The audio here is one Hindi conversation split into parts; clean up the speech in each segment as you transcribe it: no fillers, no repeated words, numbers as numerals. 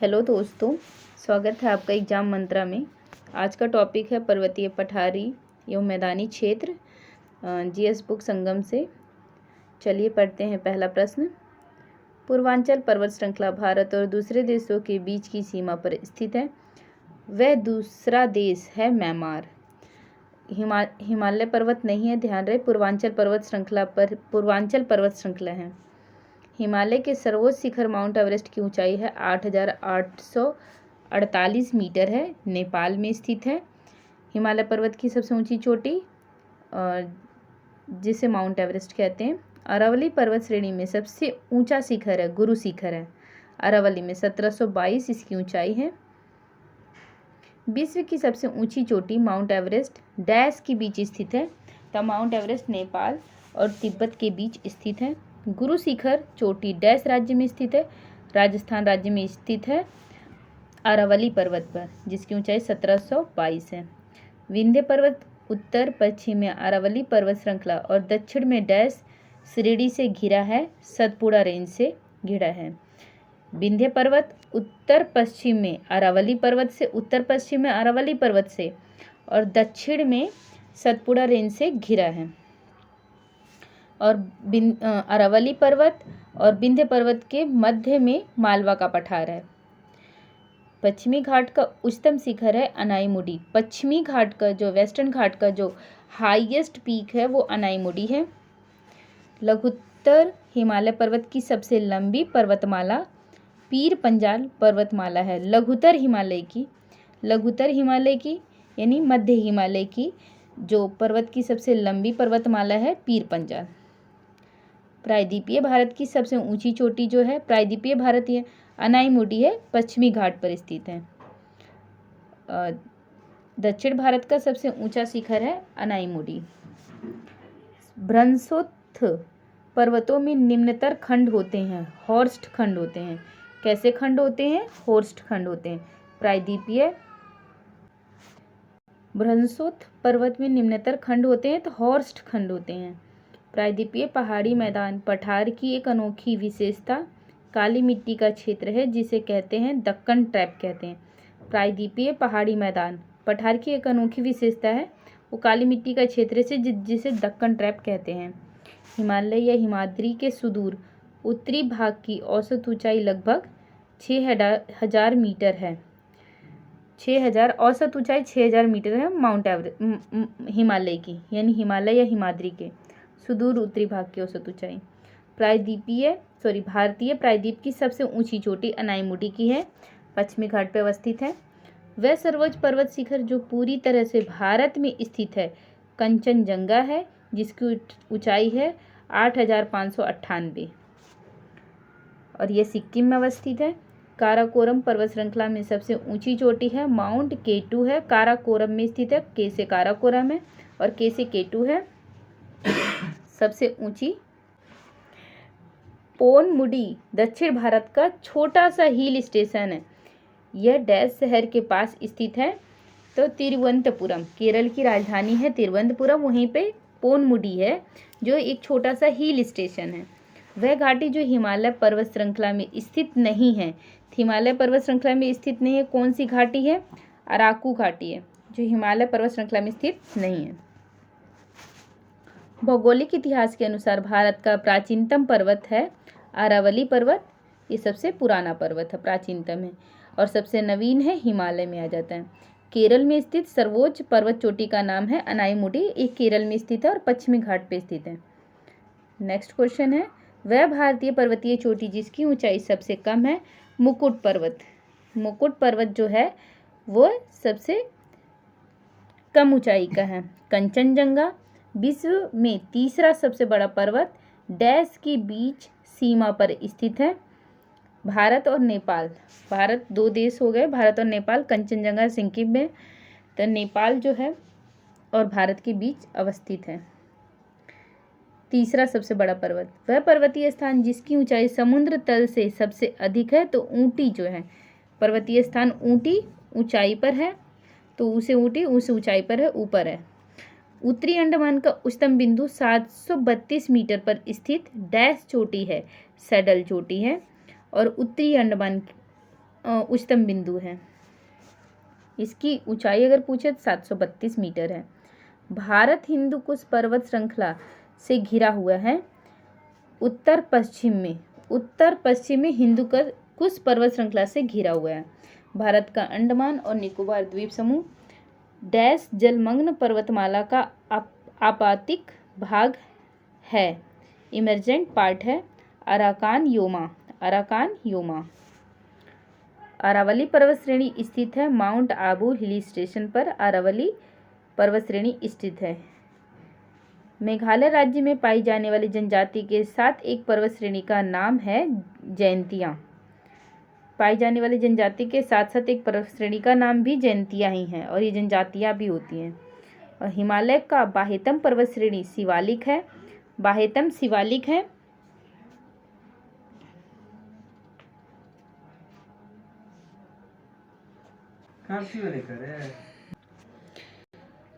हेलो दोस्तों, स्वागत है आपका एग्जाम मंत्रा में। आज का टॉपिक है पर्वतीय पठारी एवं मैदानी क्षेत्र, जीएस बुक संगम से। चलिए पढ़ते हैं पहला प्रश्न। पूर्वांचल पर्वत श्रृंखला भारत और दूसरे देशों के बीच की सीमा पर स्थित है। वह दूसरा देश है म्यांमार। हिमालय पर्वत नहीं है, ध्यान रहे। पूर्वांचल पर्वत श्रृंखला है। हिमालय के सर्वोच्च शिखर माउंट एवरेस्ट की ऊंचाई है 8,848 मीटर है, नेपाल में स्थित है। हिमालय पर्वत की सबसे ऊंची चोटी जिसे माउंट एवरेस्ट कहते हैं। अरावली पर्वत श्रेणी में सबसे ऊंचा शिखर है गुरु शिखर है, अरावली में 1722 इसकी ऊंचाई है। विश्व की सबसे ऊंची चोटी माउंट एवरेस्ट डैश के बीच स्थित है, तो माउंट एवरेस्ट नेपाल और तिब्बत के बीच स्थित है। गुरु शिखर चोटी डैश राज्य में स्थित है, राजस्थान राज्य में स्थित है, अरावली पर्वत पर, जिसकी ऊंचाई 1722 है। विंध्य पर्वत उत्तर पश्चिम में अरावली पर्वत श्रृंखला और दक्षिण में डैश श्रेणी से घिरा है, सतपुड़ा रेंज से घिरा है। विंध्य पर्वत उत्तर पश्चिम में अरावली पर्वत से और दक्षिण में सतपुड़ा रेंज से घिरा है। और अरावली पर्वत और विंध्य पर्वत के मध्य में मालवा का पठार है। पश्चिमी घाट का उच्चतम शिखर है अनाईमुडी। पश्चिमी घाट का जो वेस्टर्न घाट का जो हाईएस्ट पीक है वो अनाईमुडी है। लघुत्तर हिमालय पर्वत की सबसे लंबी पर्वतमाला पीर पंजाल पर्वतमाला है। लघुत्तर हिमालय की यानी मध्य हिमालय की जो पर्वत की सबसे लंबी पर्वतमाला है पीर पंजाल। प्रायद्वीपीय भारत की सबसे ऊंची चोटी जो है प्रायद्वीपीय भारतीय अनाईमुडी है, पश्चिमी घाट पर स्थित है। दक्षिण भारत का सबसे ऊंचा शिखर है अनाईमुडी। भ्रंशोत्थ पर्वतों में निम्नतर खंड होते हैं, हॉर्स्ट खंड होते हैं। कैसे खंड होते हैं? हॉर्स्ट खंड होते हैं। प्रायद्वीपीय भ्रंशोत्थ पर्वत में निम्नतर खंड होते हैं तो हॉर्स्ट खंड होते हैं। प्रायद्वीपीय पहाड़ी मैदान पठार की एक अनोखी विशेषता काली मिट्टी का क्षेत्र है, जिसे कहते हैं दक्कन ट्रैप कहते हैं। प्रायद्वीपीय पहाड़ी मैदान पठार की एक अनोखी विशेषता है वो काली मिट्टी का क्षेत्र से जिसे दक्कन ट्रैप कहते हैं। हिमालय या हिमाद्री के सुदूर उत्तरी भाग की औसत ऊंचाई लगभग 6,000 मीटर है। औसत ऊंचाई 6,000 मीटर है माउंट एवरेस्ट हिमालय की, यानी हिमालय या हिमाद्री के सुदूर उत्तरी भाग की औसत ऊंचाई। भारतीय प्रायद्वीप की सबसे ऊंची चोटी अनाईमुडी की है, पश्चिमी घाट पर अवस्थित है। वह सर्वोच्च पर्वत शिखर जो पूरी तरह से भारत में स्थित है कंचनजंगा है, जिसकी ऊंचाई है 8,598 और यह सिक्किम में अवस्थित है। काराकोरम पर्वत श्रृंखला में सबसे ऊंची चोटी है माउंट केटू है, काराकोरम में स्थित है। के से काराकोरम है और के से केटू है। सबसे ऊंची पोनमुडी दक्षिण भारत का छोटा सा हिल स्टेशन है। यह डैश शहर के पास स्थित है, तो तिरुवनंतपुरम केरल की राजधानी है तिरुवनंतपुरम, वहीं पे पोनमुडी है जो एक छोटा सा हिल स्टेशन है। वह घाटी जो हिमालय पर्वत श्रृंखला में स्थित नहीं है, कौन सी घाटी है? अराकू घाटी है जो हिमालय पर्वत श्रृंखला में स्थित नहीं है। भौगोलिक इतिहास के अनुसार भारत का प्राचीनतम पर्वत है अरावली पर्वत। ये सबसे पुराना पर्वत है, प्राचीनतम है, और सबसे नवीन है हिमालय में आ जाता है। केरल में स्थित सर्वोच्च पर्वत चोटी का नाम है अनाईमुडी। एक केरल में स्थित है और पश्चिमी घाट पे स्थित है। नेक्स्ट क्वेश्चन है, वह भारतीय पर्वतीय चोटी जिसकी ऊंचाई सबसे कम है मुकुट पर्वत। मुकुट पर्वत जो है वो सबसे कम ऊंचाई का है। कंचनजंगा विश्व में तीसरा सबसे बड़ा पर्वत डैश की बीच सीमा पर स्थित है। भारत और नेपाल, भारत दो देश हो गए, भारत और नेपाल। कंचनजंगा सिक्किम में, तो नेपाल जो है और भारत के बीच अवस्थित है। तीसरा सबसे बड़ा पर्वत, वह पर्वतीय स्थान जिसकी ऊंचाई समुद्र तल से सबसे अधिक है, तो ऊटी जो है पर्वतीय स्थान ऊटी ऊंचाई पर है, तो उसे ऊंचाई पर है, ऊपर है। उत्तरी अंडमान का उच्चतम बिंदु 732 मीटर पर स्थित डैश चोटी है, सैडल चोटी है। और उत्तरी अंडमान उच्चतम बिंदु है। इसकी ऊंचाई अगर पूछे तो 732 मीटर है। भारत हिंदू कुश पर्वत श्रृंखला से घिरा हुआ है। उत्तर पश्चिम में हिंदू कुश पर्वत श्रृंखला से घिरा हुआ है। भारत का अंडमान और निकोबार द्वीप समूह डैश जलमग्न पर्वतमाला का आपातिक भाग है, इमर्जेंट पार्ट है। Arakan Yoma. अरावली पर्वत श्रेणी स्थित है माउंट आबू हिल स्टेशन पर। अरावली पर्वत श्रेणी स्थित है। मेघालय राज्य में पाई जाने वाली जनजाति के साथ एक पर्वत श्रेणी का नाम है जयंतिया। पाई जाने वाली जनजाति के साथ साथ एक पर्वत श्रेणी का नाम भी जयंतिया ही है, और ये जनजातियां भी होती हैं। और हिमालय का बाह्यतम पर्वत श्रेणी शिवालिक है। बाह्यतम शिवालिक है। है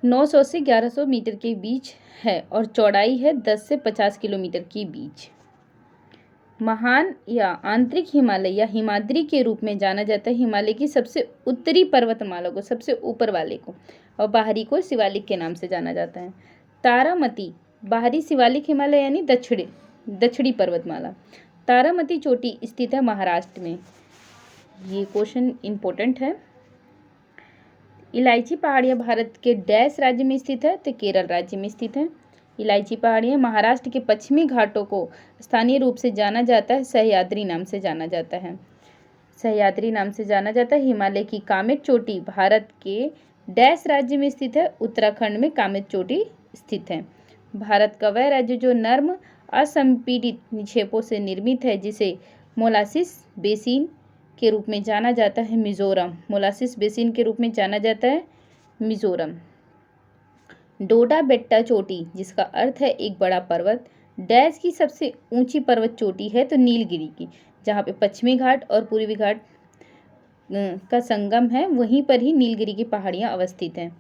900 से 1100 मीटर के बीच है और चौड़ाई है 10 से 50 किलोमीटर के बीच। महान या आंतरिक हिमालय या हिमाद्री के रूप में जाना जाता है हिमालय की सबसे उत्तरी पर्वतमाला को, सबसे ऊपर वाले को, और बाहरी को शिवालिक के नाम से जाना जाता है। तारामती बाहरी शिवालिक हिमालय यानी दक्षिणी पर्वतमाला। तारामती चोटी स्थित है महाराष्ट्र में। ये क्वेश्चन इंपॉर्टेंट है। इलायची पहाड़ियाँ भारत के डैश राज्य में स्थित है, तो केरल राज्य में स्थित है। इलायची पहाड़ियाँ महाराष्ट्र के पश्चिमी घाटों को स्थानीय रूप से जाना जाता है सह्याद्री नाम से जाना जाता है। सह्याद्री नाम से जाना जाता है। हिमालय की कामेट चोटी भारत के डैश राज्य में स्थित है, उत्तराखंड में कामेट चोटी स्थित है। भारत का वह राज्य जो नर्म असंपीड़ित निक्षेपों से निर्मित है, जिसे मोलासिस बेसिन के रूप में जाना जाता है, मिजोरम। मोलासिस बेसिन के रूप में जाना जाता है मिजोरम। डोडा बेट्टा चोटी, जिसका अर्थ है एक बड़ा पर्वत, डैश की सबसे ऊंची पर्वत चोटी है, तो नीलगिरी की, जहाँ पे पश्चिमी घाट और पूर्वी घाट का संगम है, वहीं पर ही नीलगिरी की पहाड़ियाँ अवस्थित हैं।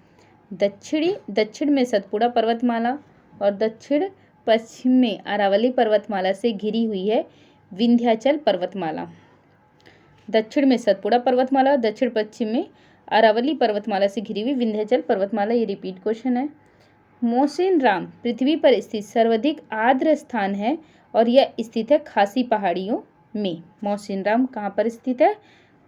दक्षिण में सतपुड़ा पर्वतमाला और दक्षिण पश्चिम में अरावली पर्वतमाला से घिरी हुई है विंध्याचल पर्वतमाला। दक्षिण में सतपुड़ा पर्वतमाला और दक्षिण पश्चिम में अरावली पर्वतमाला से घिरी हुई विंध्याचल पर्वतमाला। ये रिपीट क्वेश्चन है। मौसिनराम पृथ्वी पर स्थित सर्वाधिक आर्द्र स्थान है और यह स्थित है खासी पहाड़ियों में। मौसिनराम कहाँ पर स्थित है?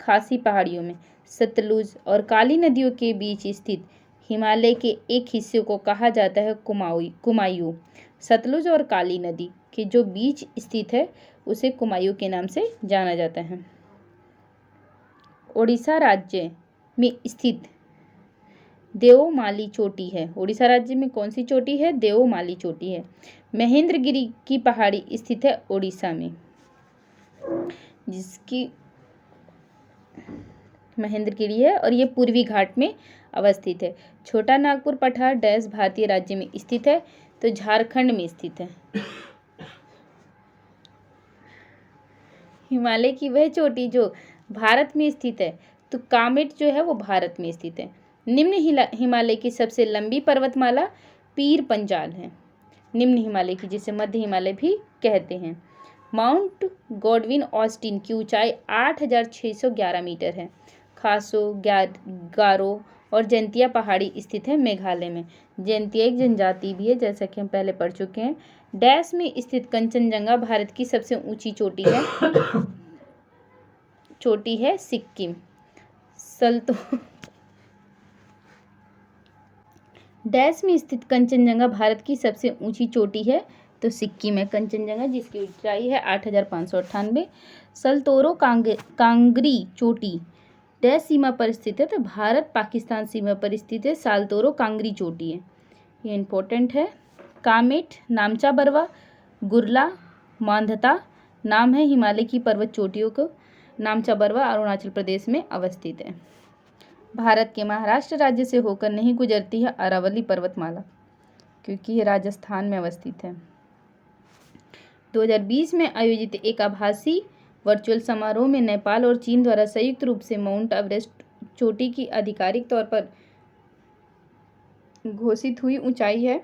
खासी पहाड़ियों में। सतलुज और काली नदियों के बीच स्थित हिमालय के एक हिस्से को कहा जाता है कुमायूं। सतलुज और काली नदी के जो बीच स्थित है उसे कुमायूं के नाम से जाना जाता है। ओडिशा राज्य में स्थित देओमाली चोटी है। ओडिशा राज्य में कौन सी चोटी है? देओमाली चोटी है। महेंद्रगिरी की पहाड़ी स्थित है ओडिशा में, जिसकी महेंद्रगिरी है और ये पूर्वी घाट में अवस्थित है। छोटा नागपुर पठार डैश भारतीय राज्य में स्थित है, तो झारखंड में स्थित है। हिमालय की वह चोटी जो भारत में स्थित है, तो कामेट जो है वो भारत में स्थित है। निम्न हिमालय की सबसे लंबी पर्वतमाला पीर पंजाल है। निम्न हिमालय की, जिसे मध्य हिमालय भी कहते हैं। माउंट गॉडविन ऑस्टिन की ऊंचाई 8611 मीटर है। खासो, गारो और जयंतिया पहाड़ी स्थित है मेघालय में। जयंतिया एक जनजाति भी है, जैसा कि हम पहले पढ़ चुके हैं। डैश में स्थित कंचनजंगा भारत की सबसे ऊंची चोटी है सिक्किम। डैश में स्थित कंचनजंगा भारत की सबसे ऊंची चोटी है, तो सिक्किम है कंचनजंगा, जिसकी ऊंचाई है 8598। सल्तोरो कांगरी चोटी डैश सीमा पर स्थित है, तो भारत पाकिस्तान सीमा पर स्थित है। सालतोरो कांगरी चोटी है, ये इंपॉर्टेंट है। कामेट, नामचा बरवा, गुरला, मांधता नाम है हिमालय की पर्वत चोटियों को। नामचा बरवा अरुणाचल प्रदेश में अवस्थित है। भारत के महाराष्ट्र राज्य से होकर नहीं गुजरती है अरावली पर्वतमाला, क्योंकि ये राजस्थान में अवस्थित है। 2020 में आयोजित एक आभासी वर्चुअल समारोह में नेपाल और चीन द्वारा संयुक्त रूप से माउंट एवरेस्ट चोटी की आधिकारिक तौर पर घोषित हुई ऊंचाई है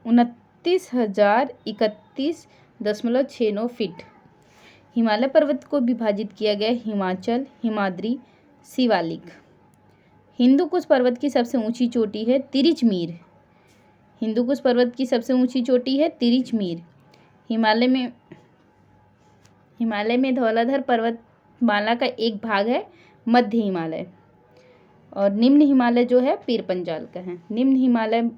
29,031.69 फीट। हिमालय पर्वत को विभाजित किया गया हिमाचल, हिमाद्री, शिवालिक। हिंदुकुश पर्वत की सबसे ऊंची चोटी है तिरिचमीर। हिंदुकुश पर्वत की सबसे ऊंची चोटी है तिरिचमीर। हिमालय में धौलाधर पर्वतमाला का एक भाग है मध्य हिमालय, और निम्न हिमालय जो है पीर पंजाल का है। निम्न हिमालय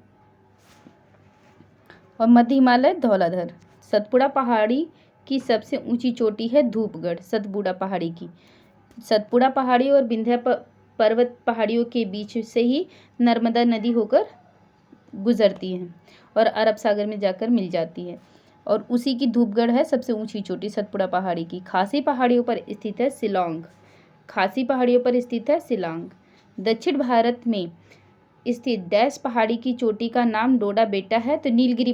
और मध्य हिमालय धौलाधर। सतपुड़ा पहाड़ी की सबसे ऊंची चोटी है धूपगढ़, सतपुड़ा पहाड़ी की। सतपुड़ा पहाड़ी और विंध्य पर्वत पहाड़ियों के बीच से ही नर्मदा नदी होकर गुजरती है और अरब सागर में जाकर मिल जाती है, और उसी की धूपगढ़ है सबसे ऊंची चोटी सतपुड़ा पहाड़ी की। खासी पहाड़ियों पर स्थित है शिलांग। खासी पहाड़ियों पर स्थित है शिलांग। दक्षिण भारत में स्थित डैश पहाड़ी की चोटी का नाम डोडा बेटा है, तो नीलगिरी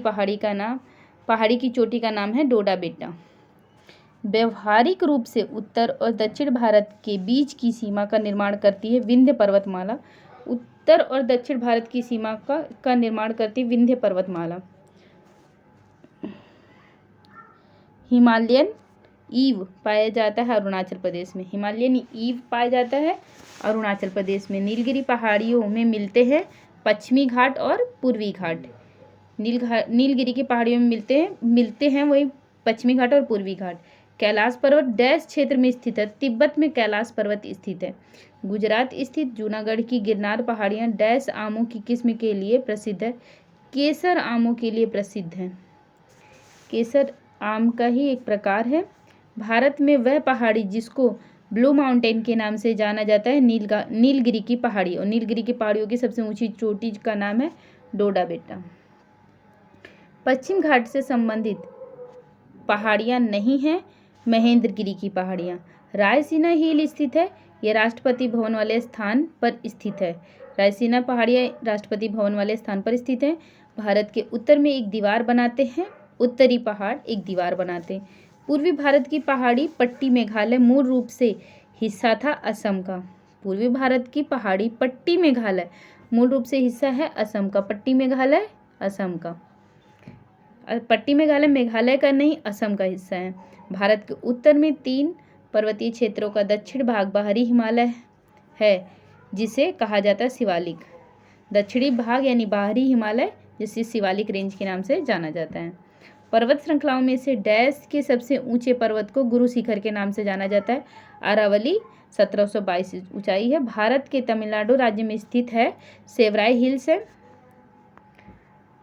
पहाड़ी की चोटी का नाम है डोडा बेटा। व्यवहारिक रूप से उत्तर और दक्षिण भारत के बीच की सीमा का निर्माण करती है विंध्य पर्वतमाला। उत्तर और दक्षिण भारत की सीमा का निर्माण करती है विंध्य पर्वतमाला। हिमालयन ईव पाया जाता है अरुणाचल प्रदेश में। हिमालयन ईव पाया जाता है अरुणाचल प्रदेश में। नीलगिरी पहाड़ियों में मिलते हैं पश्चिमी घाट और पूर्वी घाट। नीलगिरी की पहाड़ियों में मिलते हैं वही पश्चिमी घाट और पूर्वी घाट। कैलाश पर्वत डैश क्षेत्र में स्थित है, तिब्बत में कैलाश पर्वत स्थित है। गुजरात स्थित जूनागढ़ की गिरनार पहाड़ियाँ डैश आमों की किस्म के लिए प्रसिद्ध है, केसर आमों के लिए प्रसिद्ध है। केसर आम का ही एक प्रकार है। भारत में वह पहाड़ी जिसको ब्लू माउंटेन के नाम से जाना जाता है नीलगिरी की पहाड़ी, और नीलगिरी की पहाड़ियों की सबसे ऊंची चोटी का नाम है डोडा बेटा। पश्चिम घाट से संबंधित पहाड़ियाँ नहीं हैं महेंद्रगिरी की पहाड़ियाँ। रायसीना हिल स्थित है, यह राष्ट्रपति भवन वाले स्थान पर स्थित है। रायसीना पहाड़ियाँ राष्ट्रपति भवन वाले स्थान पर स्थित हैं। भारत के उत्तर में एक दीवार बनाते हैं, उत्तरी पहाड़ एक दीवार बनाते हैं। पूर्वी भारत की पहाड़ी पट्टी मेघालय मूल रूप से हिस्सा था असम का। पूर्वी भारत की पहाड़ी पट्टी मेघालय मूल रूप से हिस्सा है असम का। पट्टी मेघालय असम का। पट्टी मेघालय मेघालय का नहीं, असम का हिस्सा है। भारत के उत्तर में 3 पर्वतीय क्षेत्रों का दक्षिण भाग बाहरी हिमालय है, जिसे कहा जाता है शिवालिक। दक्षिणी भाग यानी बाहरी हिमालय जिसे शिवालिक रेंज के नाम से जाना जाता है। पर्वत श्रृंखलाओं में से डैश के सबसे ऊंचे पर्वत को गुरु शिखर के नाम से जाना जाता है। अरावली 1722 ऊंचाई है। भारत के तमिलनाडु राज्य में स्थित है सेवराई हिल्स है।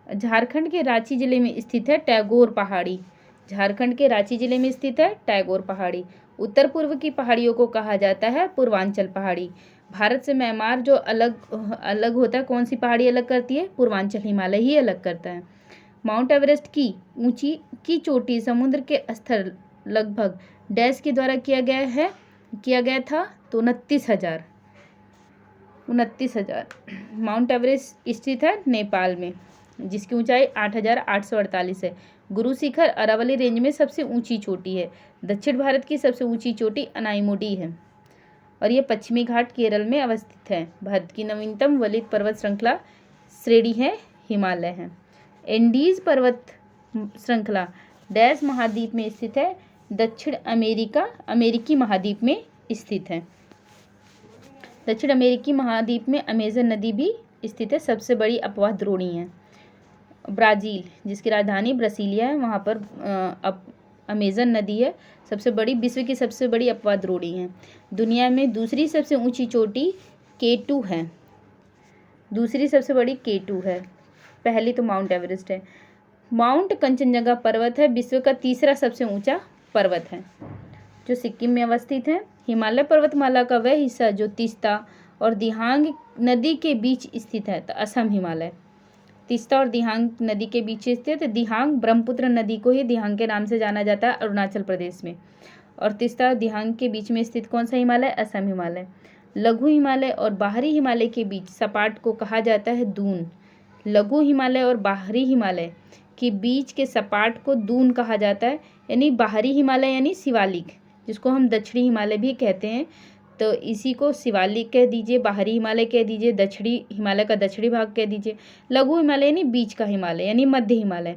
झारखंड के रांची जिले में स्थित है टैगोर पहाड़ी। झारखंड के रांची जिले में स्थित है टैगोर पहाड़ी। उत्तर पूर्व की पहाड़ियों को कहा जाता है पूर्वांचल पहाड़ी। भारत से म्यांमार जो अलग होता है, कौन सी पहाड़ी अलग करती है? पूर्वांचल हिमालय ही अलग करता है। माउंट एवरेस्ट की ऊंची की चोटी समुद्र के स्तर लगभग डैश के द्वारा किया गया था, तो 29,000। माउंट एवरेस्ट स्थित है नेपाल में, जिसकी ऊंचाई 8,848 है। गुरु शिखर अरावली रेंज में सबसे ऊंची चोटी है। दक्षिण भारत की सबसे ऊंची चोटी अनाईमुडी है, और यह पश्चिमी घाट केरल में अवस्थित है। भारत की नवीनतम वलित पर्वत श्रृंखला श्रेणी है हिमालय है। एंडीज पर्वत श्रृंखला डैश महाद्वीप में स्थित है, दक्षिण अमेरिकी महाद्वीप में स्थित है। दक्षिण अमेरिकी महाद्वीप में अमेजन नदी भी स्थित है, सबसे बड़ी अपवाह द्रोणी है। ब्राज़ील, जिसकी राजधानी ब्रासिलिया है, वहाँ पर अमेजन नदी है, सबसे बड़ी, विश्व की सबसे बड़ी अपवाह द्रोणी है। दुनिया में दूसरी सबसे ऊंची चोटी K2 है। दूसरी सबसे बड़ी K2 है, पहली तो माउंट एवरेस्ट है। माउंट कंचनजंगा पर्वत है, विश्व का तीसरा सबसे ऊंचा पर्वत है, जो सिक्किम में अवस्थित है। हिमालय पर्वतमाला का वह हिस्सा जो तीस्ता और दिहांग नदी के बीच स्थित है, तो असम हिमालय। तीस्ता और दिहांग नदी के बीच स्थित दिहांग ब्रह्मपुत्र नदी को ही दिहांग के नाम से जाना जाता है अरुणाचल प्रदेश में, और तीस्ता और दिहांग के बीच में स्थित कौन सा हिमालय? असम हिमालय। लघु हिमालय और बाहरी हिमालय के बीच सपाट को कहा जाता है दून। लघु हिमालय और बाहरी हिमालय के बीच के सपाट को दून कहा जाता है, यानी बाहरी हिमालय यानी शिवालिक, जिसको हम दक्षिणी हिमालय भी कहते हैं, तो इसी को शिवालिक कह दीजिए, बाहरी हिमालय कह दीजिए, दक्षिणी हिमालय का दक्षिणी भाग कह दीजिए। लघु हिमालय यानी बीच का हिमालय यानी मध्य हिमालय।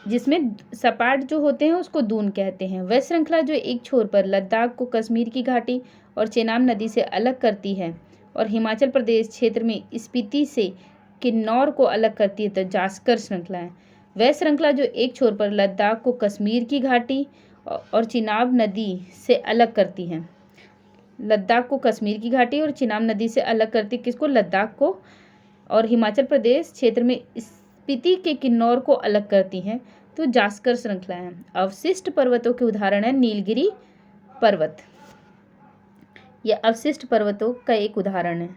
जिसमें सपाट जो होते हैं उसको दून कहते हैं। वह श्रृंखला जो एक छोर पर लद्दाख को कश्मीर की घाटी और चेनाब नदी से अलग करती है और हिमाचल प्रदेश क्षेत्र में स्पीति से किन्नौर को अलग करती है, तो जास्कर श्रृंखला है। वह श्रृंखला जो एक छोर पर लद्दाख को कश्मीर की घाटी और चिनाब नदी से अलग करती है। लद्दाख को कश्मीर की घाटी और चिनाब नदी से अलग करती किसको? लद्दाख को। और हिमाचल प्रदेश क्षेत्र में स्पीति के किन्नौर को अलग करती हैं, तो जास्कर श्रृंखला है। अवशिष्ट पर्वतों के उदाहरण है नीलगिरी पर्वत। यह अवशिष्ट पर्वतों का एक उदाहरण है।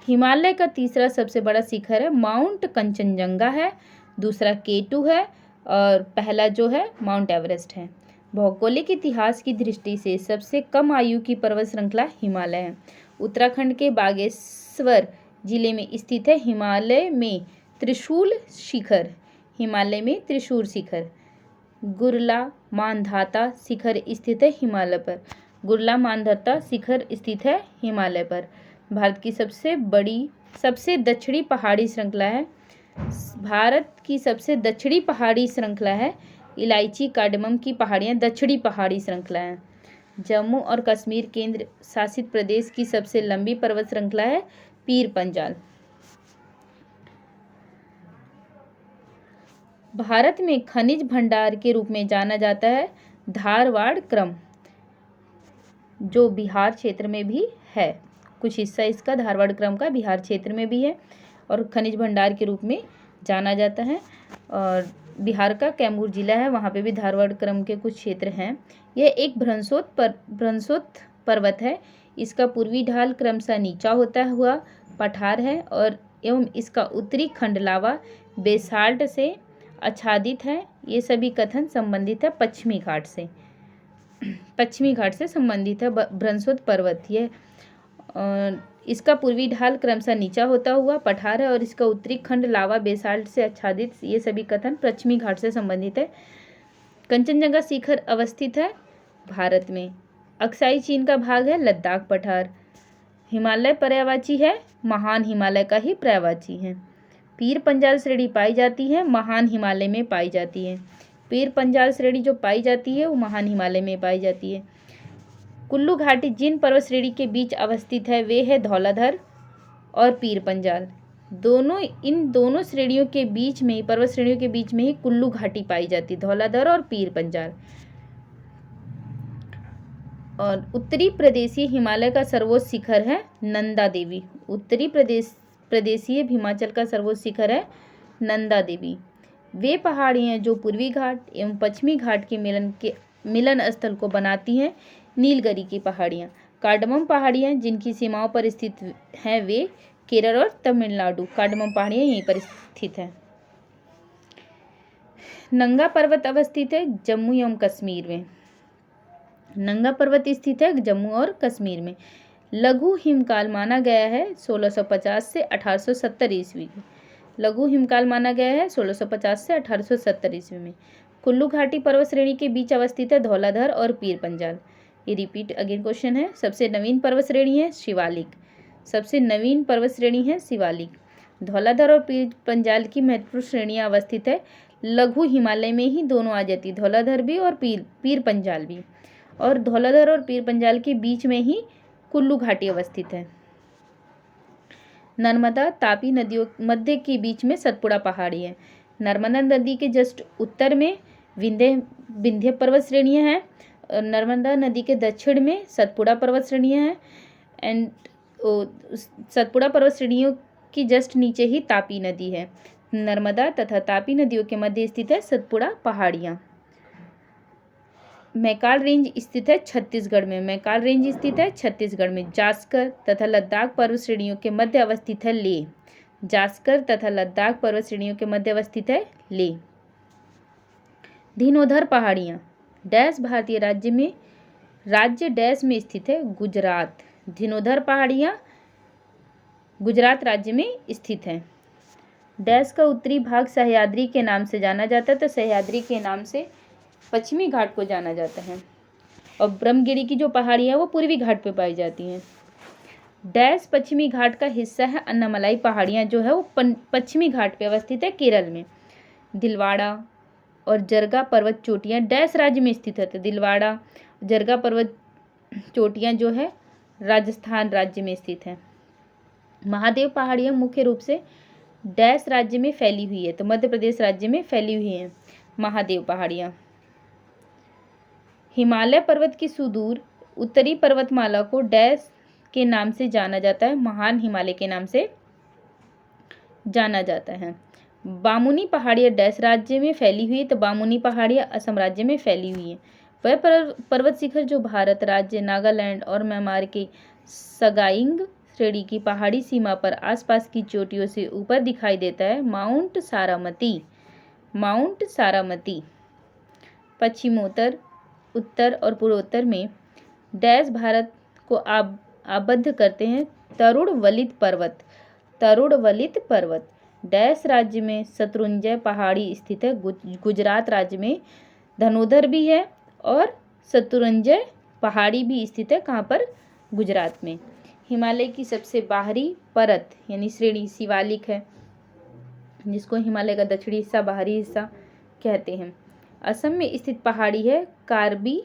हिमालय का तीसरा सबसे बड़ा शिखर है माउंट कंचनजंगा है, दूसरा K2 है और पहला जो है माउंट एवरेस्ट है। भौगोलिक इतिहास की दृष्टि से सबसे कम आयु की पर्वत श्रृंखला हिमालय है। उत्तराखंड के बागेश्वर जिले में स्थित है हिमालय में त्रिशूल शिखर। हिमालय में त्रिशूल शिखर। गुरला मांधाता शिखर स्थित है हिमालय पर। गुरला मांधाता शिखर स्थित है हिमालय पर। भारत की सबसे दक्षिणी पहाड़ी श्रृंखला है। भारत की सबसे दक्षिणी पहाड़ी श्रृंखला है इलायची कार्डमम की पहाड़ियाँ दक्षिणी पहाड़ी श्रृंखला है। जम्मू और कश्मीर केंद्र शासित प्रदेश की सबसे लंबी पर्वत श्रृंखला है पीर पंजाल। भारत में खनिज भंडार के रूप में जाना जाता है धारवाड़ क्रम, जो बिहार क्षेत्र में भी है। कुछ हिस्सा इसका धारवाड़ क्रम का बिहार क्षेत्र में भी है और खनिज भंडार के रूप में जाना जाता है। और बिहार का कैमूर जिला है, वहाँ पे भी धारवाड़ क्रम के कुछ क्षेत्र हैं। यह एक भ्रंशोत्त पर्वत है। इसका पूर्वी ढाल क्रमशः नीचा होता हुआ पठार है और एवं इसका उत्तरी खंड लावा बेसाल्ट से आच्छादित है। ये सभी कथन संबंधित है पश्चिमी घाट से। पश्चिमी घाट से संबंधित है भ्रंशोत्त पर्वत। यह इसका पूर्वी ढाल क्रमशः नीचा होता हुआ पठार है और इसका उत्तरी खंड लावा बेसाल्ट से आच्छादित। ये सभी कथन पश्चिमी घाट से संबंधित है। कंचनजंगा शिखर अवस्थित है भारत में। अक्साई चीन का भाग है लद्दाख पठार। हिमालय पर्यायवाची है, महान हिमालय का ही पर्यायवाची है। पीर पंजाल श्रेणी पाई जाती है महान हिमालय में पाई जाती है। पीर पंजाल श्रेणी जो पाई जाती है वो महान हिमालय में पाई जाती है। कुल्लू घाटी जिन पर्वत श्रेणी के बीच अवस्थित है वे है धौलाधर और पीर पंजाल। इन दोनों श्रेणियों के बीच में, पर्वत श्रेणियों के बीच में ही कुल्लू घाटी पाई जाती है, धौलाधर और पीर पंजाल। और उत्तरी प्रदेशीय हिमालय का सर्वोच्च शिखर है नंदा देवी। उत्तरी प्रदेशीय हिमाचल का सर्वोच्च शिखर है नंदा देवी। वे पहाड़ियाँ जो पूर्वी घाट एवं पश्चिमी घाट के मिलन स्थल को बनाती हैं नीलगिरी की पहाड़ियाँ। कार्डमम पहाड़ियाँ जिनकी सीमाओं पर स्थित हैं वे केरल और तमिलनाडु। कार्डमम पहाड़ियाँ यहीं पर स्थित हैं। नंगा पर्वत अवस्थित है जम्मू एवं कश्मीर में। नंगा पर्वत स्थित है जम्मू और कश्मीर में। लघु हिमकाल माना गया है 1650 से 1870 ईस्वी। लघु हिमकाल माना गया है 1650 से 1870 ईस्वी में। कुल्लू घाटी पर्वत श्रेणी के बीच अवस्थित है धौलाधर और पीर पंजाल। ये रिपीट अगेन क्वेश्चन है। सबसे नवीन पर्वत श्रेणी है शिवालिक। सबसे नवीन पर्वत श्रेणी है शिवालिक। धौलाधर और पीर पंजाल की महत्वपूर्ण श्रेणियाँ अवस्थित है लघु हिमालय में ही दोनों आ जाती, धौलाधर भी और पीर पंजाल भी। और धौलाधर और पीर पंजाल के बीच में ही कुल्लू घाटी अवस्थित है। नर्मदा तापी नदियों मध्य के बीच में सतपुड़ा पहाड़ी है। नर्मदा नदी के जस्ट उत्तर में विंध्य पर्वत श्रेणियाँ हैं। नर्मदा नदी के दक्षिण में सतपुड़ा पर्वत श्रेणियाँ हैं एंड सतपुड़ा पर्वत श्रेणियों की जस्ट नीचे ही तापी नदी है। नर्मदा तथा तापी नदियों के मध्य स्थित है सतपुड़ा पहाड़ियाँ। मैकाल रेंज स्थित है छत्तीसगढ़ में। मैकाल रेंज स्थित है छत्तीसगढ़ में। जास्कर तथा लद्दाख पर्वत श्रेणियों के मध्य अवस्थित है लेह। जास्कर तथा लद्दाख पर्वत श्रेणियों के मध्य अवस्थित है लेह। धीनोधर पहाड़ियाँ डैश भारतीय राज्य डैश में स्थित है गुजरात। धीनोधर पहाड़ियाँ गुजरात राज्य में स्थित है। डैश का उत्तरी भाग सह्याद्री के नाम से जाना जाता है, तो सह्याद्री के नाम से पश्चिमी घाट को जाना जाता है। और ब्रह्मगिरी की जो पहाड़ियाँ हैं वो पूर्वी घाट पे पाई जाती हैं। डैश पश्चिमी घाट का हिस्सा है। अन्नामलाई पहाड़ियाँ जो है वो पश्चिमी घाट पे अवस्थित है केरल में। दिलवाड़ा और जरगा पर्वत चोटियाँ डैश राज्य में स्थित है? तो दिलवाड़ा जरगा पर्वत चोटियाँ जो है राजस्थान राज्य में स्थित है। महादेव पहाड़ियाँ मुख्य रूप से डैश राज्य में फैली हुई है? तो मध्य प्रदेश राज्य में फैली हुई है महादेव पहाड़ियाँ। हिमालय पर्वत की सुदूर उत्तरी पर्वतमाला को डैश के नाम से जाना जाता है? महान हिमालय के नाम से जाना जाता है। बामुनी पहाड़ियाँ डैश राज्य में फैली हुई है? तो बामुनी पहाड़ियाँ असम राज्य में फैली हुई है। वह पर्वत शिखर जो भारत राज्य, नागालैंड और म्यांमार के सगाइंग श्रेणी की पहाड़ी सीमा पर आसपास की चोटियों से ऊपर दिखाई देता है? माउंट सारामती। माउंट सारामती। पश्चिमोत्तर, उत्तर और पूर्वोत्तर में डैश भारत को आबद्ध करते हैं? तरुण पर्वत। तरुण पर्वत डैश राज्य में शत्रुंजय पहाड़ी स्थित है? गुजरात राज्य में धनोधर भी है और शत्रुंजय पहाड़ी भी स्थित है। कहाँ पर? गुजरात में। हिमालय की सबसे बाहरी परत यानी श्रेणी शिवालिक है, जिसको हिमालय का दक्षिणी हिस्सा बाहरी हिस्सा कहते हैं। असम में स्थित पहाड़ी है कार्बी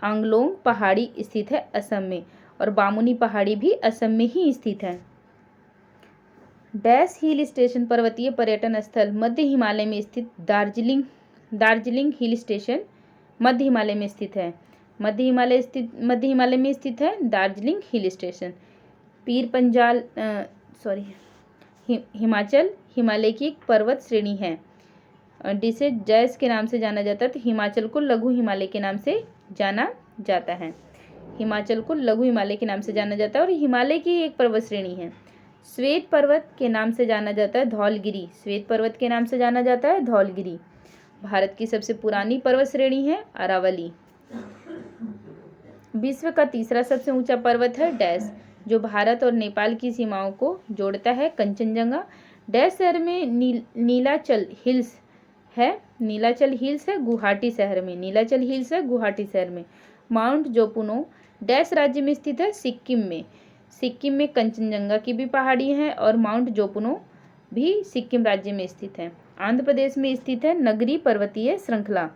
आंगलोंग पहाड़ी स्थित है असम में, और बामुनी पहाड़ी भी असम में ही स्थित है। डैश हिल स्टेशन पर्वतीय पर्यटन स्थल मध्य हिमालय में स्थित दार्जिलिंग हिल स्टेशन मध्य हिमालय में स्थित है। मध्य हिमालय में स्थित है दार्जिलिंग हिल स्टेशन। पीर पंजाल हिमाचल हिमालय की एक पर्वत श्रेणी है जिसे डैश के नाम से जाना जाता है? तो हिमाचल को लघु हिमालय के नाम से जाना जाता है। हिमाचल को लघु हिमालय के नाम से जाना जाता है और हिमालय की एक पर्वत श्रेणी है। श्वेत पर्वत के नाम से जाना जाता है धौलगिरी। श्वेत पर्वत के नाम से जाना जाता है धौलगिरी। भारत की सबसे पुरानी पर्वत श्रेणी है अरावली। विश्व का तीसरा सबसे ऊंचा पर्वत है डैश, जो भारत और नेपाल की सीमाओं को जोड़ता है? कंचनजंगा। डैश शहर में नीलाचल हिल्स है? नीलाचल हिल्स है गुवाहाटी शहर में। नीलाचल हिल्स है गुवाहाटी शहर में। माउंट जोपुनो डैश राज्य में स्थित है? सिक्किम में। सिक्किम में कंचनजंगा की भी पहाड़ी है और माउंट जोपुनो भी सिक्किम राज्य में स्थित है। आंध्र प्रदेश में स्थित है नगरी पर्वतीय श्रृंखला।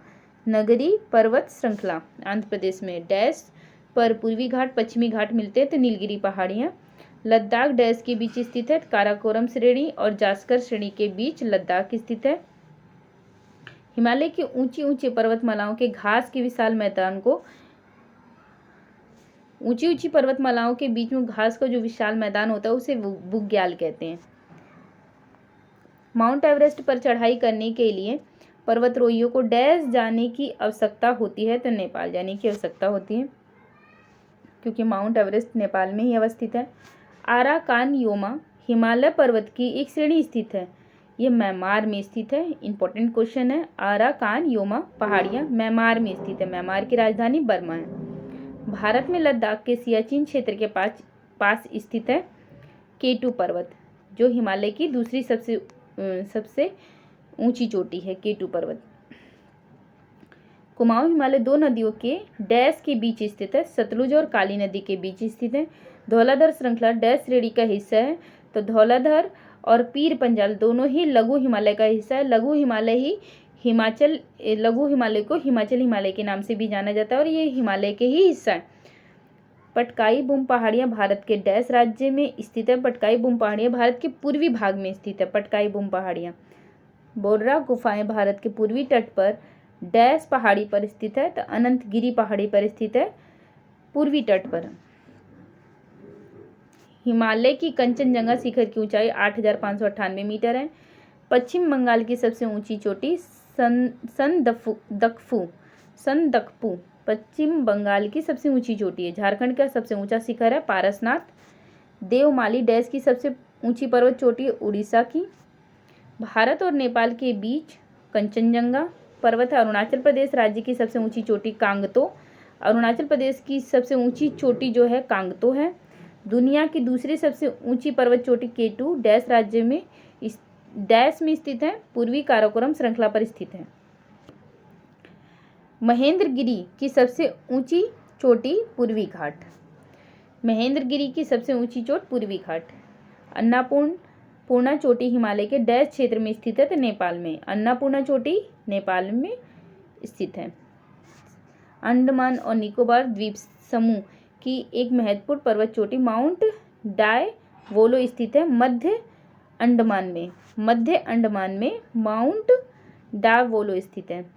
नगरी पर्वत श्रृंखला आंध्र प्रदेश में। डैश पर पूर्वी घाट पश्चिमी घाट मिलते हैं? तो नीलगिरी पहाड़ियाँ। लद्दाख डैश के बीच स्थित है? काराकोरम श्रेणी और जास्कर श्रेणी के बीच लद्दाख स्थित है। हिमालय की ऊंची ऊंची पर्वतमालाओं के घास के विशाल मैदान को ऊंची पर्वतमालाओं के बीच में घास का जो विशाल मैदान होता है उसे बुग्याल कहते हैं। माउंट एवरेस्ट पर चढ़ाई करने के लिए पर्वतारोहियों को डैश जाने की आवश्यकता होती है? तो नेपाल जाने की आवश्यकता होती है, क्योंकि माउंट एवरेस्ट नेपाल में ही अवस्थित है। आराकान योमा हिमालय पर्वत की एक श्रेणी स्थित है? ये म्यांमार में स्थित है। इंपॉर्टेंट क्वेश्चन है। आराकान योमा पहाड़ियाँ म्यांमार में स्थित है। म्यांमार की राजधानी बर्मा है। भारत में लद्दाख के सियाचिन क्षेत्र के पास स्थित है K2 पर्वत, जो हिमालय की दूसरी सबसे ऊंची चोटी है। K2 पर्वत। कुमाऊं हिमालय दो नदियों के डैश के बीच स्थित है? सतलुज और काली नदी के बीच स्थित है। धौलाधर श्रृंखला डैश श्रेणी का हिस्सा है? तो धौलाधर और पीर पंजाल दोनों ही लघु हिमालय का हिस्सा है। लघु हिमालय को हिमाचल हिमालय के नाम से भी जाना जाता है और ये हिमालय के ही हिस्सा है। पटकाई बुम पहाड़ियाँ भारत के डैश राज्य में स्थित है? पटकाई बुम पहाड़ियाँ भारत के पूर्वी भाग में स्थित है। पटकाई बुम पहाड़ियाँ। बोर्रा गुफाएं भारत के पूर्वी तट पर डैश पहाड़ी पर स्थित है? तो अनंतगिरी पहाड़ी पर स्थित है पूर्वी तट पर। हिमालय की कंचनजंगा शिखर की ऊंचाई 8,598 मीटर है। पश्चिम बंगाल की सबसे ऊंची चोटी संदकफू पश्चिम बंगाल की सबसे ऊंची चोटी है। झारखंड का सबसे ऊंचा शिखर है पारसनाथ। देवमाली डैश की सबसे ऊंची पर्वत चोटी है उड़ीसा की। भारत और नेपाल के बीच कंचनजंगा पर्वत है। अरुणाचल प्रदेश राज्य की सबसे ऊंची चोटी कांगतो। अरुणाचल प्रदेश की सबसे ऊंची चोटी जो है कांगतो है। दुनिया की दूसरी सबसे ऊंची पर्वत चोटी K2 डैश राज्य में डैश में स्थित है? पूर्वी काराकोरम श्रृंखला पर स्थित है। महेंद्रगिरी की सबसे ऊंची चोटी पूर्वी घाट। महेंद्रगिरी की सबसे ऊंची चोट पूर्वी घाट। अन्नापूर्ण पूर्णा चोटी हिमालय के डैश क्षेत्र में स्थित है? तो नेपाल में। अन्नपूर्णा चोटी नेपाल में स्थित है। अंडमान और निकोबार द्वीप समूह की एक महत्वपूर्ण पर्वत चोटी माउंट डायवोलो स्थित है मध्य अंडमान में। मध्य अंडमान में माउंट डायवोलो स्थित है।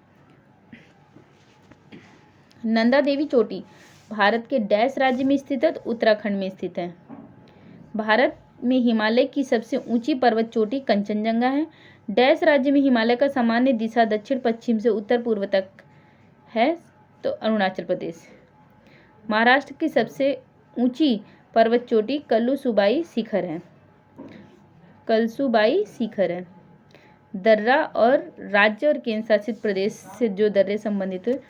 नंदा देवी चोटी भारत के डैश राज्य में स्थित है? तो उत्तराखंड में स्थित है। भारत में हिमालय की सबसे ऊंची पर्वत चोटी कंचनजंगा है। डैश राज्य में हिमालय का सामान्य दिशा दक्षिण पश्चिम से उत्तर पूर्व तक है? तो अरुणाचल प्रदेश। महाराष्ट्र की सबसे ऊंची पर्वत चोटी कलसुबाई शिखर है। कलसुबाई शिखर है। दर्रा और राज्य और केंद्र शासित प्रदेश से जो दर्रे संबंधित है,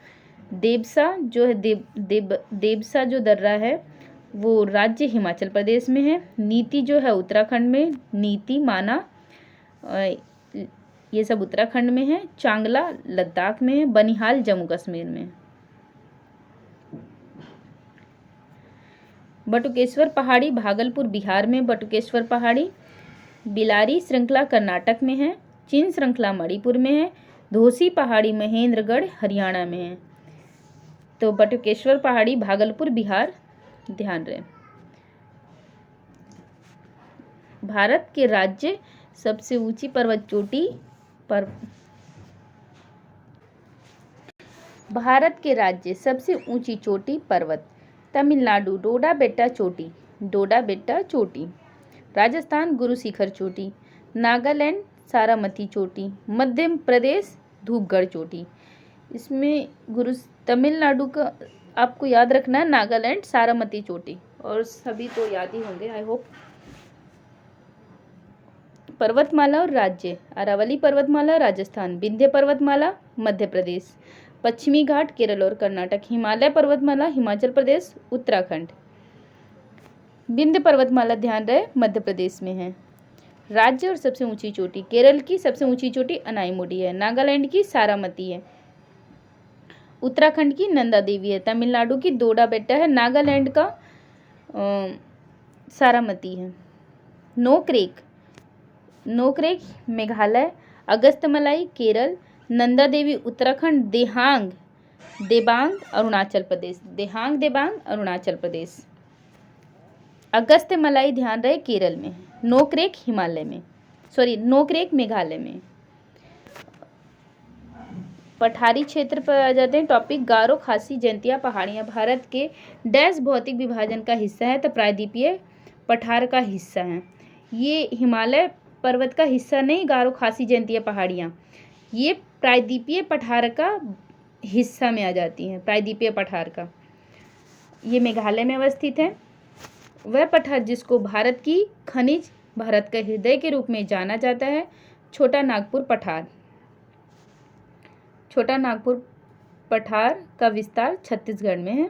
देबसा जो है देबसा जो दर्रा है वो राज्य हिमाचल प्रदेश में है। नीति जो है उत्तराखंड में। नीति माना ये सब उत्तराखंड में है। चांगला लद्दाख में है। बनिहाल जम्मू कश्मीर में। बटुकेश्वर पहाड़ी भागलपुर बिहार में। बटुकेश्वर पहाड़ी। बिलारी श्रृंखला कर्नाटक में है। चिन श्रृंखला मणिपुर में है। धोसी पहाड़ी महेंद्रगढ़ हरियाणा में है। तो बटुकेश्वर पहाड़ी भागलपुर बिहार ध्यान रहे। भारत के राज्य सबसे ऊंची पर्वत चोटी पर भारत के राज्य सबसे ऊंची चोटी पर्वत तमिलनाडु डोडा बेट्टा चोटी। डोडा बेट्टा चोटी। राजस्थान गुरु शिखर चोटी। नागालैंड सारामती चोटी। मध्य प्रदेश धूपगढ़ चोटी। इसमें तमिलनाडु का आपको याद रखना है नागालैंड सारामती चोटी, और सभी तो याद ही होंगे आई होप। पर्वतमाला और राज्य। अरावली पर्वतमाला राजस्थान। विंध्य पर्वतमाला मध्य प्रदेश। पश्चिमी घाट केरल और कर्नाटक। हिमालय पर्वतमाला हिमाचल प्रदेश उत्तराखंड। विंध्य पर्वतमाला ध्यान रहे मध्य प्रदेश में है। राज्य और सबसे ऊंची चोटी। केरल की सबसे ऊंची चोटी अनाईमुडी है। नागालैंड की सारामती है। उत्तराखंड की नंदा देवी है। तमिलनाडु की डोडा बेट्टा है। नागालैंड का सारामती है। नोकरेक मेघालय। अगस्तमलाई केरल। नंदा देवी उत्तराखंड। देबांग अरुणाचल प्रदेश। देबांग अरुणाचल प्रदेश। अगस्त्यमलाई ध्यान रहे केरल में। नोकरेक मेघालय में। पठारी क्षेत्र पर आ जाते हैं। टॉपिक गारो खासी जयंतिया पहाड़ियाँ भारत के डैश भौतिक विभाजन का हिस्सा है? तो प्रायद्वीपीय पठार का हिस्सा है। ये हिमालय पर्वत का हिस्सा नहीं। गारो खासी जयंतिया पहाड़ियाँ ये प्रायद्वीपीय पठार का हिस्सा में आ जाती हैं। प्रायद्वीपीय पठार का ये मेघालय में अवस्थित है। वह पठार जिसको भारत की खनिज भारत का हृदय के रूप में जाना जाता है, छोटा नागपुर पठार। छोटा नागपुर पठार का विस्तार छत्तीसगढ़ में है।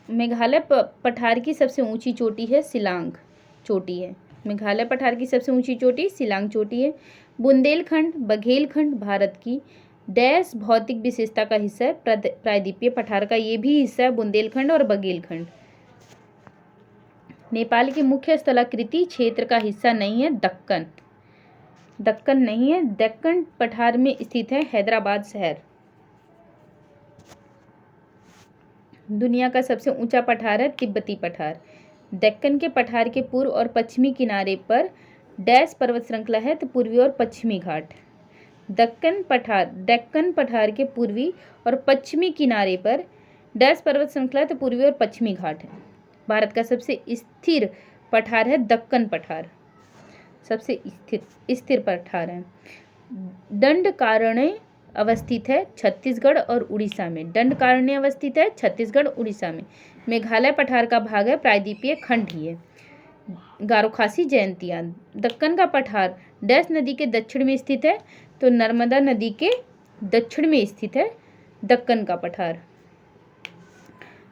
मेघालय पठार की सबसे ऊंची चोटी है सिलांग चोटी है। मेघालय पठार की सबसे ऊंची चोटी सिलांग चोटी है। बुंदेलखंड बघेलखंड भारत की डैश भौतिक विशेषता का हिस्सा है? प्रायद्वीपीय पठार का ये भी हिस्सा है बुंदेलखंड और बघेलखंड। नेपाल के मुख्य स्थलाकृति क्षेत्र का हिस्सा नहीं है दक्कन नहीं है। दक्कन पठार में स्थित है हैदराबाद शहर। दुनिया का सबसे ऊंचा पठार है तिब्बती पठार। दक्कन के पठार के पूर्व और पश्चिमी किनारे पर डैश पर्वत श्रृंखला है? तो पूर्वी और पश्चिमी घाट। दक्कन पठार के पूर्वी और पश्चिमी किनारे पर डैश पर्वत श्रृंखला तो पूर्वी और पश्चिमी घाट है। भारत का सबसे स्थिर पठार है दक्कन पठार। सबसे स्थिर पठार है। दंडकारण्य अवस्थित है छत्तीसगढ़ और उड़ीसा में। दंडकारण्य अवस्थित है छत्तीसगढ़ उड़ीसा में। मेघालय पठार का भाग है। प्रायद्वीपीय खंड ही है। गारो खासी जयंतिया। दक्कन का पठार डैश नदी के दक्षिण में स्थित है? तो नर्मदा नदी के दक्षिण में स्थित है दक्कन का पठार।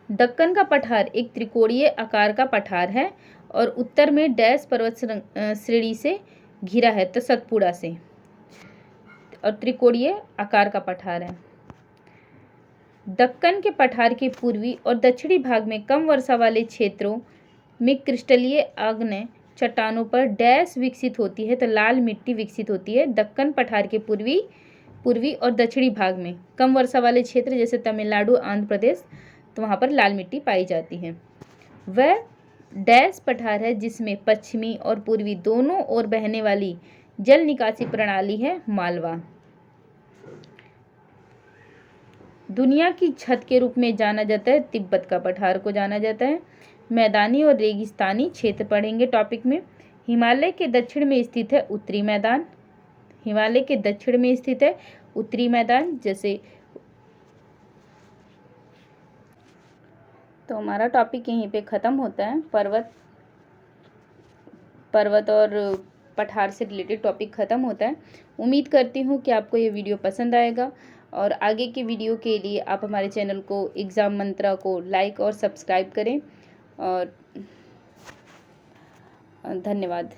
दक्कन का पठार एक त्रिकोणीय आकार का पठार है और उत्तर में डैश पर्वत श्रेणी से घिरा है तो सतपुड़ा से, और त्रिकोणीय आकार का पठार है। दक्कन के पठार के पूर्वी और दक्षिणी भाग में कम वर्षा वाले क्षेत्रों में क्रिस्टलीय आग्नेय चट्टानों पर डैश विकसित होती है, तो लाल मिट्टी विकसित होती है। दक्कन पठार के पूर्वी और दक्षिणी भाग में कम वर्षा वाले क्षेत्र जैसे तमिलनाडु, आंध्र प्रदेश, तो वहाँ पर लाल मिट्टी पाई जाती है। वह डैश पठार है जिसमें पश्चिमी और पूर्वी दोनों ओर बहने वाली जल निकासी प्रणाली है। मालवा दुनिया की छत के रूप में जाना जाता है। तिब्बत का पठार को जाना जाता है। मैदानी और रेगिस्तानी क्षेत्र पढ़ेंगे टॉपिक में। हिमालय के दक्षिण में स्थित है उत्तरी मैदान। हिमालय के दक्षिण में स्थित है उत्तरी मैदान। जैसे तो हमारा टॉपिक यहीं पे ख़त्म होता है। पर्वत और पठार से रिलेटेड टॉपिक ख़त्म होता है। उम्मीद करती हूँ कि आपको ये वीडियो पसंद आएगा और आगे के वीडियो के लिए आप हमारे चैनल को एग्ज़ाम मंत्रा को लाइक और सब्सक्राइब करें और धन्यवाद।